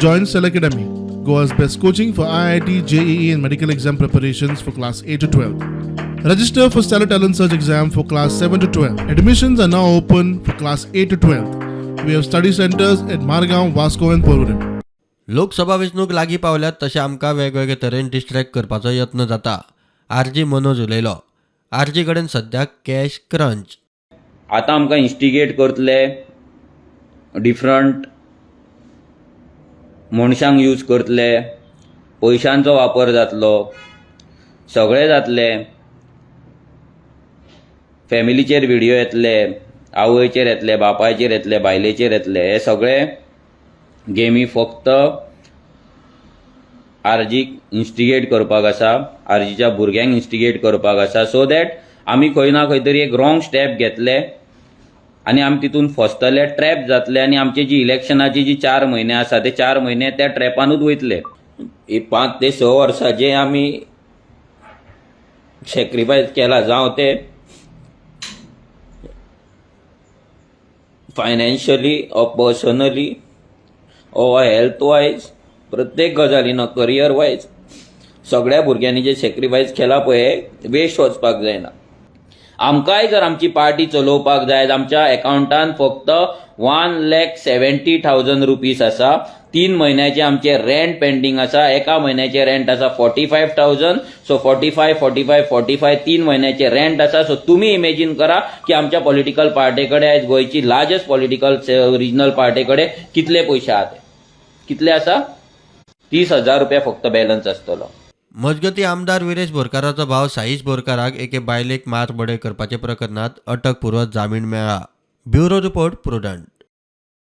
Join Cell Academy, Goa's best coaching for IIT, JEE and medical exam preparations for class 8 to 12. Register for Stellar Talent Search exam for class 7 to 12. Admissions are now open for class 8 to 12. We have study centers at Margao, Vasco and Porvorim. Lok Sabha वेंचणूक लागीं पावल्यात तशें आमकां वेगवेगळे तरेन distract करपाचो यत्न जाता. आरजी मनोज उलयलो. आरजी कडेन सद्याक कॅश क्रंच. आतां आमकां इन्स्टिगेट करतले, डिफरंट मनशांक यूज करतले, पयशांचो वापर जातलो, सगळें जातलें. फॅमिलीचेर व्हिडियो येतले, आवयचेर येतले, बापायचेर येतले, बायलेचेर येतले. हे सगळे गेमी फक्त आरजीक इन्स्टिगेट करपाक आसा, आरजीच्या भुरग्यांक इन्स्टिगेट करपाक आसा, सो दॅट आमी खंय ना खंय तरी एक रॉंग स्टेप घेतले आनी आमी तितून फसतले, ट्रॅप जातले आनी आमची जी इलेक्शनाची जी 4 म्हयने आसा ते 4 म्हयने त्या ट्रॅपानूच वयतले. ही 5 ते 6 वर्सां जे आमी सॅक्रिफायस केला, जावं ते financially or personally or health wise, प्रत्येक गजालीन करियर वायज सगळ्या भुरग्यांनी जे सॅक्रिफायस केला पळय वेस्ट वचपाक जायना. आमकांय जर आमची पार्टी चलोवपाक जाय, आमच्या अकाउंटान फक्त 1,70,000 रुपीज आसा. 3 म्हयन्याचे आमचे रेंट पेंडींग आसा. एका म्हयन्याचे रेंट आसा 45,000. सो 45 3 म्हयन्याचे रेंट आसा. सो तुमी इमेजीन करा की आमच्या पॉलिटिकल पार्टी कडेन आयज गोंयची लार्जस्ट पॉलिटिकल रिजनल पार्टी कडेन कितले पयशे आहा. कितले आसा? 30,000 रुपया फक्त बॅलन्स आसतलो. मजगती आमदार विरेश बोरकाराचो भाव साईश बोरकाराक एके बायलेक मारबडे करपाचे प्रकरणात अटकपूर्व जामीन मेळ्ळा. Bureau report, prudent.